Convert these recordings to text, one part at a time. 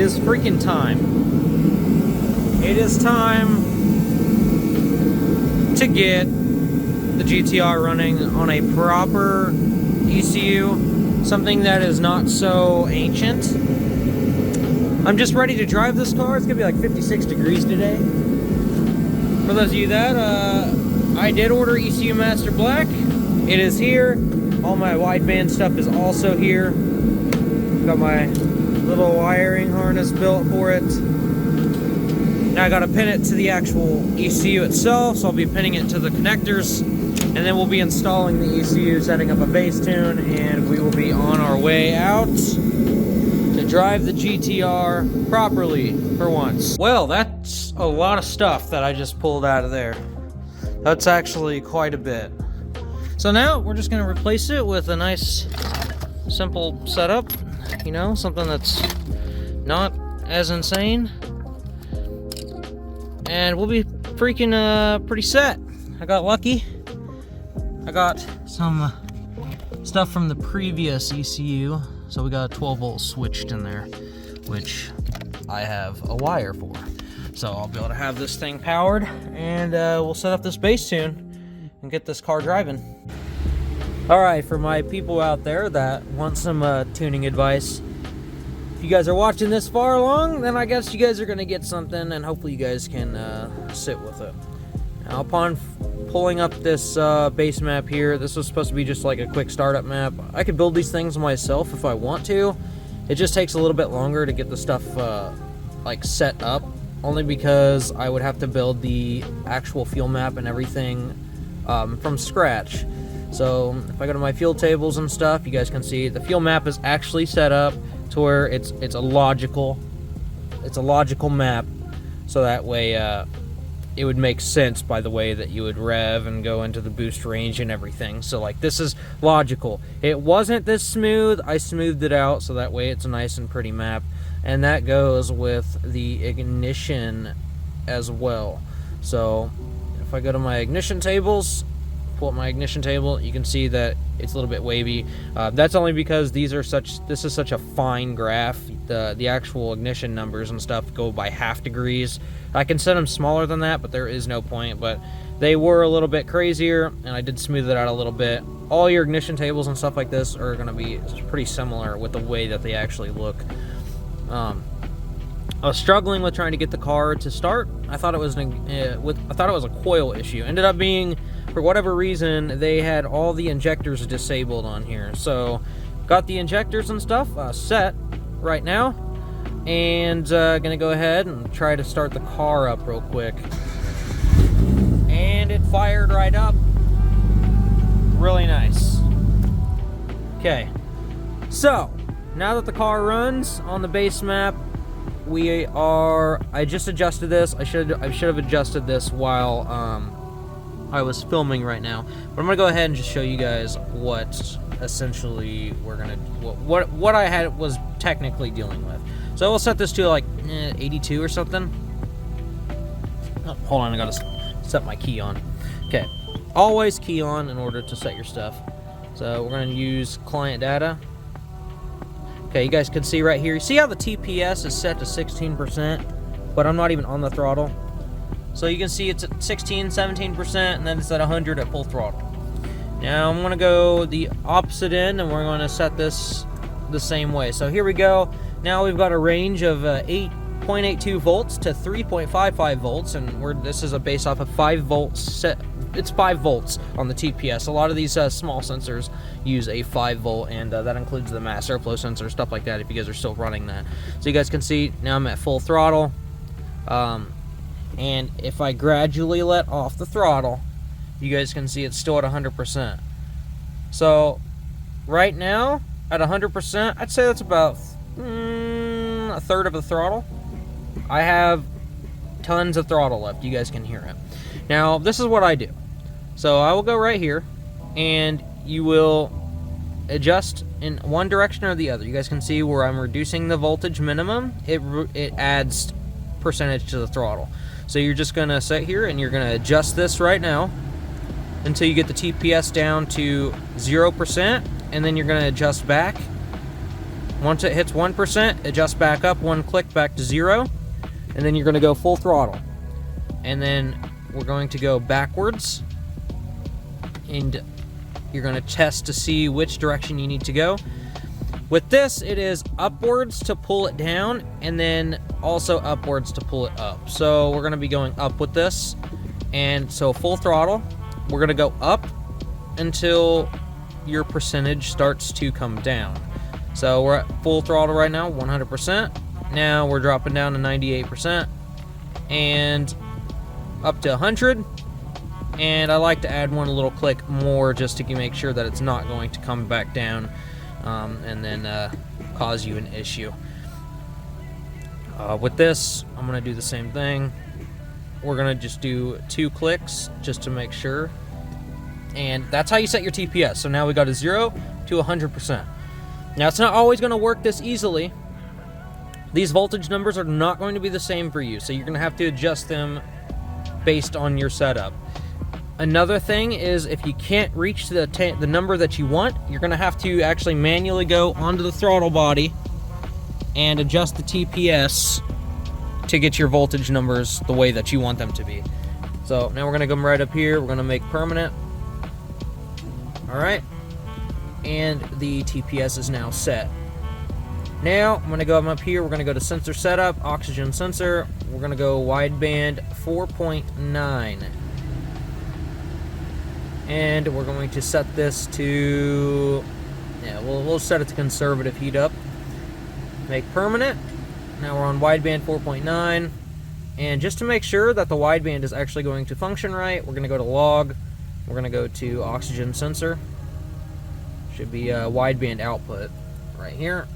is freaking time. It is time to get the GTR running on a proper ECU, something that is not so ancient. I'm just ready to drive this car. It's gonna be like 56 degrees today. For those of you that, I did order ecumaster black. It is here. All my wideband stuff is also here. Got my little wiring harness built for it. Now I gotta pin it to the actual ECU itself, so I'll be pinning it to the connectors, and then we'll be installing the ECU, setting up a bass tune, and we will be on our way out to drive the GTR properly for once. Well, that's a lot of stuff that I just pulled out of there. That's actually quite a bit. So now we're just gonna replace it with a nice simple setup, you know, something that's not as insane. And we'll be freaking pretty set. I got lucky. I got some stuff from the previous ECU. So we got a 12-volt switched in there, which I have a wire for. So I'll be able to have this thing powered, and we'll set up this bass tune and get this car driving. All right, for my people out there that want some tuning advice, if you guys are watching this far along, then I guess you guys are gonna get something, and hopefully you guys can sit with it. Now, upon pulling up this base map here, this was supposed to be just like a quick startup map. I could build these things myself if I want to. It just takes a little bit longer to get the stuff like set up, only because I would have to build the actual fuel map and everything from scratch. So if I go to my fuel tables and stuff, you guys can see the fuel map is actually set up to where it's a logical map, so that way it would make sense by the way that you would rev and go into the boost range and everything. So like, this is logical. It wasn't this smooth. I smoothed it out so that way it's a nice and pretty map, and that goes with the ignition as well. So if I go to my ignition tables, pull up my ignition table, you can see that it's a little bit wavy. That's only because this is such a fine graph. The actual ignition numbers and stuff go by half degrees. I can set them smaller than that, but there is no point. But they were a little bit crazier, and I did smooth it out a little bit. All your ignition tables and stuff like this are going to be pretty similar with the way that they actually look. I was struggling with trying to get the car to start. I thought it was a coil issue. Ended up being, for whatever reason, they had all the injectors disabled on here. So got the injectors and stuff set right now, and gonna go ahead and try to start the car up real quick. And it fired right up. Really nice. Okay, so now that the car runs on the base map, I just adjusted this. I should have adjusted this while I was filming right now, but I'm gonna go ahead and just show you guys what essentially what I was technically dealing with. So we'll set this to like 82 or something. Oh, hold on, I gotta set my key on. Okay, always key on in order to set your stuff. So we're gonna use client data. Okay, you guys can see right here. You see how the TPS is set to 16%, but I'm not even on the throttle. So you can see it's at 16, 17%, and then it's at 100 at full throttle. Now I'm gonna go the opposite end, and we're gonna set this the same way. So here we go. Now we've got a range of 8.82 volts to 3.55 volts, and this is based off of 5 volts set. It's 5 volts on the TPS. A lot of these small sensors use a 5 volt, and that includes the mass airflow sensor, stuff like that, if you guys are still running that. So you guys can see now I'm at full throttle. And if I gradually let off the throttle, you guys can see it's still at 100%. So right now at 100%, I'd say that's about a third of the throttle. I have tons of throttle left. You guys can hear it. Now this is what I do. So I will go right here, and you will adjust in one direction or the other. You guys can see where I'm reducing the voltage minimum. It adds percentage to the throttle. So you're just gonna sit here and you're gonna adjust this right now until you get the TPS down to 0%, and then you're gonna adjust back Once it hits 1%, adjust back up 1 click back to 0, and then you're going to go full throttle. And then we're going to go backwards, and you're going to test to see which direction you need to go. With this, it is upwards to pull it down, and then also upwards to pull it up. So we're going to be going up with this, and so full throttle, we're going to go up until your percentage starts to come down. So we're at full throttle right now, 100%. Now we're dropping down to 98% and up to 100. And I like to add one little click more just to make sure that it's not going to come back down and then cause you an issue. With this, I'm going to do the same thing. We're going to just do 2 clicks just to make sure. And that's how you set your TPS. So now we got a 0 to 100%. Now it's not always going to work this easily. These voltage numbers are not going to be the same for you, so you're going to have to adjust them based on your setup. Another thing is if you can't reach the number that you want, you're going to have to actually manually go onto the throttle body and adjust the TPS to get your voltage numbers the way that you want them to be. So now we're going to come right up here. We're going to make permanent. All right. And the TPS is now set. Now I'm going to go up here. We're going to go to sensor setup, oxygen sensor. We're going to go wideband 4.9. And we're going to set this to, we'll set it to conservative heat up. Make permanent. Now we're on wideband 4.9. And just to make sure that the wideband is actually going to function right, we're going to go to log. We're going to go to oxygen sensor. Should be a wideband output right here.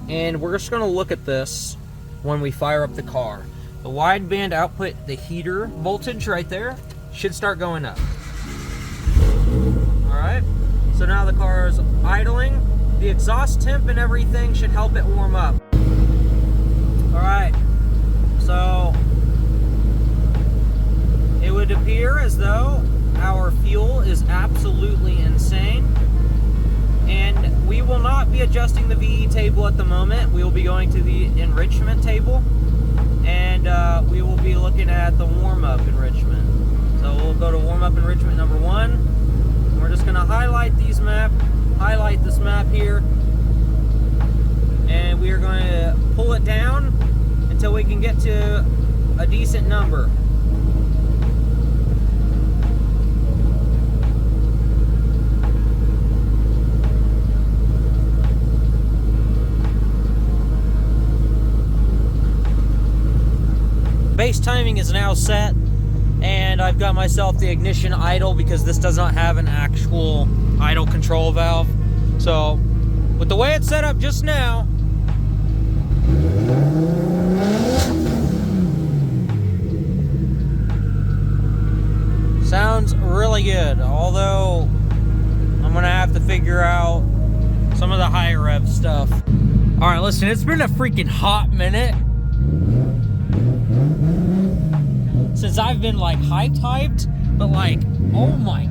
And we're just going to look at this when we fire up the car. The wideband output, the heater voltage right there, should start going up. Alright, so now the car is idling. The exhaust temp and everything should help it warm up. Alright, so it would appear as though our fuel is absolutely insane. And we will not be adjusting the VE table at the moment. We will be going to the enrichment table, and we will be looking at the warm-up enrichment. So we'll go to warm-up enrichment number 1. We're just going to highlight this map here, and we are going to pull it down until we can get to a decent number. Base timing is now set, and I've got myself the ignition idle because this does not have an actual idle control valve. So with the way it's set up just now, sounds really good, although I'm gonna have to figure out some of the higher rev stuff. All right, listen, it's been a freaking hot minute since I've been like hyped, but like, oh my,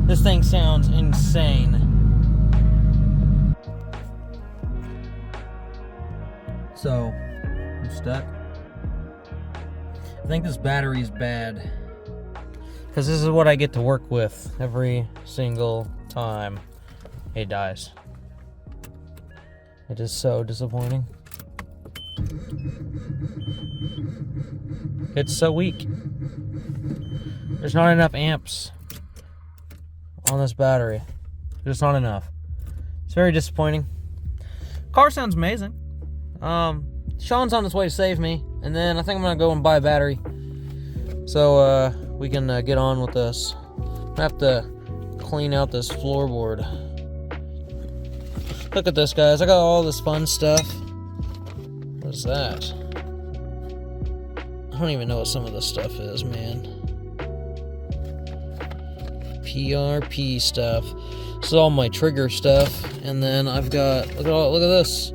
this thing sounds insane. So, I'm stuck. I think this battery is bad, because this is what I get to work with every single time it dies. It is so disappointing. It's so weak. There's not enough amps on this battery. There's not enough. It's very disappointing. Car sounds amazing. Sean's on his way to save me, and then I think I'm gonna go and buy a battery so we can get on with this. I have to clean out this floorboard. Look at this, guys. I got all this fun stuff. What is that? I don't even know what some of this stuff is, man. PRP stuff. This is all my trigger stuff. And then I've got, look at this.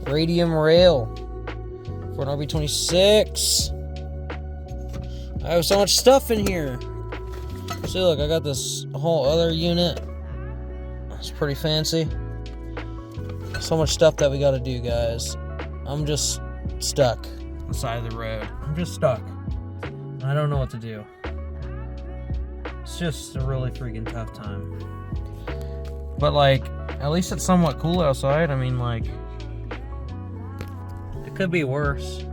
Radium rail for an RB26. I have so much stuff in here. See, look, I got this whole other unit. It's pretty fancy. So much stuff that we got to do, guys. I'm just stuck on the side of the road. I'm just stuck. I don't know what to do. It's just a really freaking tough time. But like, at least it's somewhat cool outside. I mean, like, it could be worse.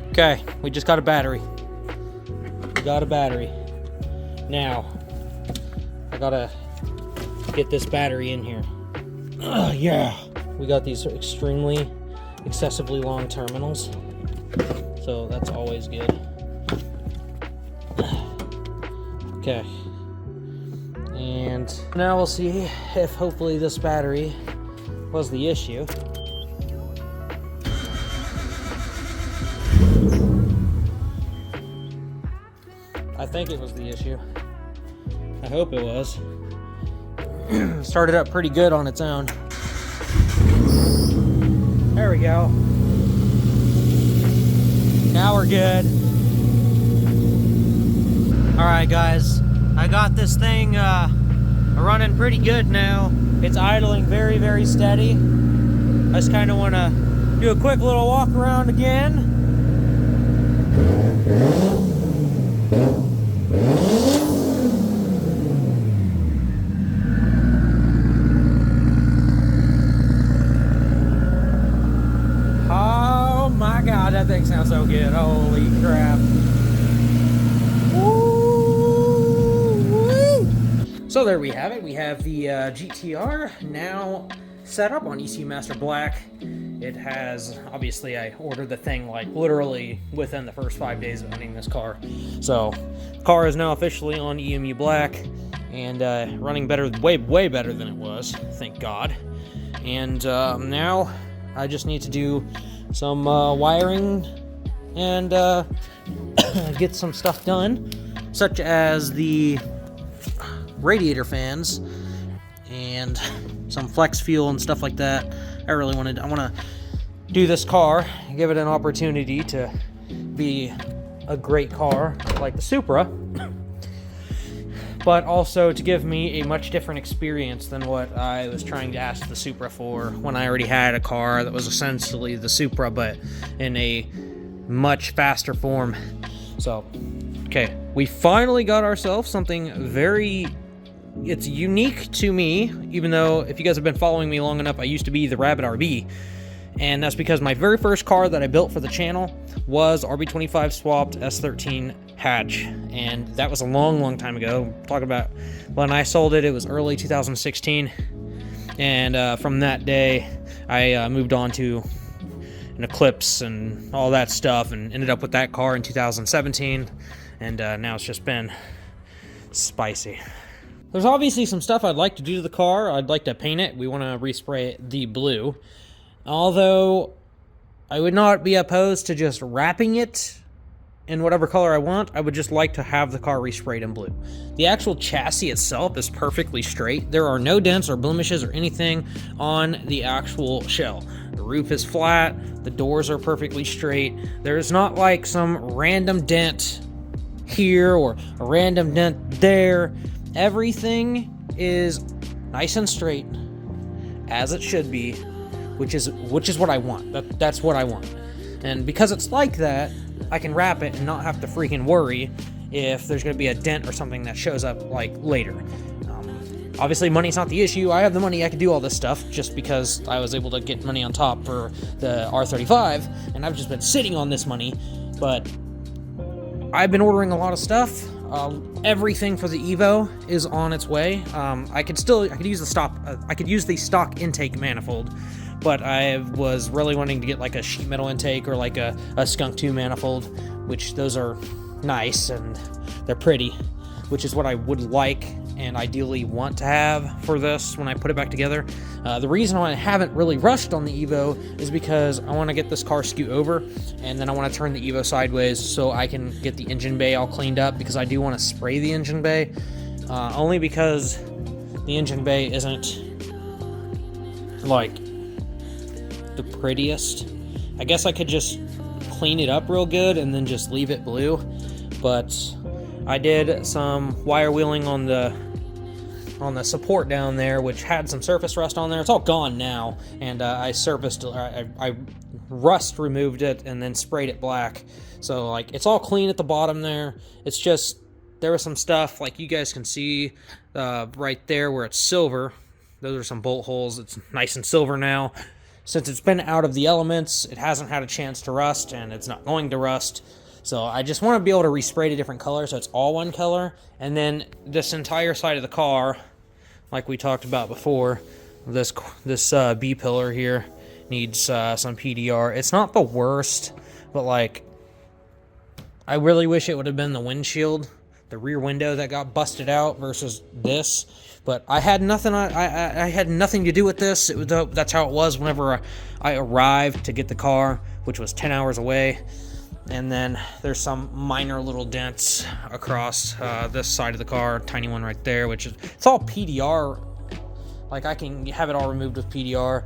Okay, we just got a battery. We got a battery. Now, I gotta get this battery in here. Yeah. We got these extremely, excessively long terminals. So that's always good. Okay. And now we'll see if hopefully this battery was the issue. I think it was the issue. I hope it was. Started up pretty good on its own. There we go. Now we're good. Alright guys, I got this thing running pretty good now. It's idling very, very steady. I just kind of want to do a quick little walk around again. Oh my god, that thing sounds so good. Holy crap. So there we have it. We have the GTR now set up on ecumaster Black. It has, obviously I ordered the thing like literally within the first 5 days of owning this car. So the car is now officially on EMU Black and running better, way better than it was, thank God. And now I just need to do some wiring and get some stuff done, such as the radiator fans and some flex fuel and stuff like that. I want to do this car, give it an opportunity to be a great car like the Supra, but also to give me a much different experience than what I was trying to ask the Supra for when I already had a car that was essentially the Supra but in a much faster form. So, okay, we finally got ourselves something it's unique to me, even though if you guys have been following me long enough, I used to be the RabidRB, and that's because my very first car that I built for the channel was RB25 swapped S13 hatch, and that was a long time ago. Talking about when I sold it, it was early 2016, and from that day, I moved on to an Eclipse and all that stuff, and ended up with that car in 2017, and now it's just been spicy. There's obviously some stuff I'd like to do to the car. I'd like to paint it. We want to respray it the blue. Although, I would not be opposed to just wrapping it in whatever color I want. I would just like to have the car resprayed in blue. The actual chassis itself is perfectly straight. There are no dents or blemishes or anything on the actual shell. The roof is flat. The doors are perfectly straight. There's not like some random dent here or a random dent there. Everything is nice and straight, as it should be, which is what I want. That's what I want. And because it's like that, I can wrap it and not have to freaking worry if there's going to be a dent or something that shows up like later. Obviously, money's not the issue. I have the money. I can do all this stuff just because I was able to get money on top for the R35, and I've just been sitting on this money. But I've been ordering a lot of stuff. Everything for the Evo is on its way. I could use the stock intake manifold, but I was really wanting to get like a sheet metal intake or like a Skunk 2 manifold, which those are nice and they're pretty, which is what I would like and ideally want to have for this when I put it back together. The reason why I haven't really rushed on the Evo is because I want to get this car scoot over, and then I want to turn the Evo sideways so I can get the engine bay all cleaned up, because I do want to spray the engine bay, only because the engine bay isn't like the prettiest. I guess I could just clean it up real good and then just leave it blue, but I did some wire wheeling on the support down there, which had some surface rust on there. It's all gone now, and I rust removed it and then sprayed it black. So like it's all clean at the bottom there. It's just there was some stuff, like you guys can see right there where it's silver. Those are some bolt holes. It's nice and silver now. Since it's been out of the elements, it hasn't had a chance to rust, and it's not going to rust. So I just want to be able to respray to different colors, so it's all one color. And then this entire side of the car, like we talked about before, this B pillar here needs some PDR. It's not the worst, but like I really wish it would have been the windshield, the rear window that got busted out versus this. But I had nothing. I had nothing to do with this. That's how it was whenever I arrived to get the car, which was 10 hours away. And then there's some minor little dents across this side of the car, tiny one right there, which is it's all PDR. Like I can have it all removed with PDR.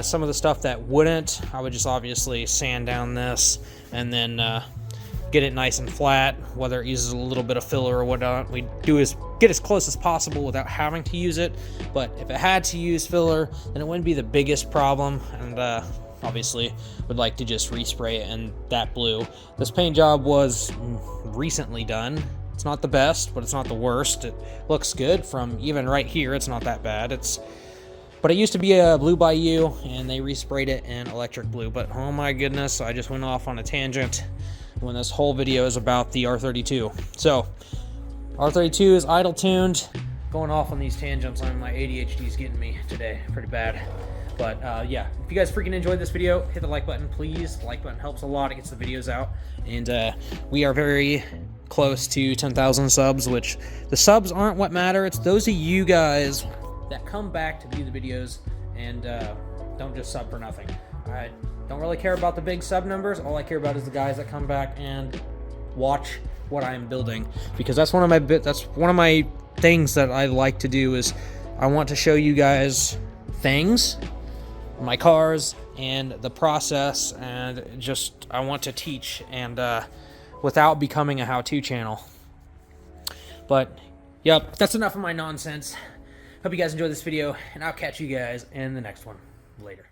Some of the stuff that wouldn't, I would just obviously sand down this and then get it nice and flat, whether it uses a little bit of filler or whatnot. We do is get as close as possible without having to use it. But if it had to use filler, then it wouldn't be the biggest problem. And obviously would like to just respray it in that blue. This paint job was recently done. It's not the best, but it's not the worst. It looks good from even right here. It's not that bad. But it used to be a Blue Bayou, and they resprayed it in electric blue. But oh my goodness, I just went off on a tangent when this whole video is about the R32. So R32 is idle tuned. Going off on these tangents on my ADHD is getting me today pretty bad. But yeah, if you guys freaking enjoyed this video, hit the like button, please. The like button helps a lot. It gets the videos out. And we are very close to 10,000 subs, which the subs aren't what matter. It's those of you guys that come back to view the videos and don't just sub for nothing. I don't really care about the big sub numbers. All I care about is the guys that come back and watch what I'm building, because that's one of my things that I like to do is I want to show you guys things, my cars, and the process, and just I want to teach and without becoming a how-to channel. But yep, that's enough of my nonsense. Hope you guys enjoyed this video, and I'll catch you guys in the next one. Later.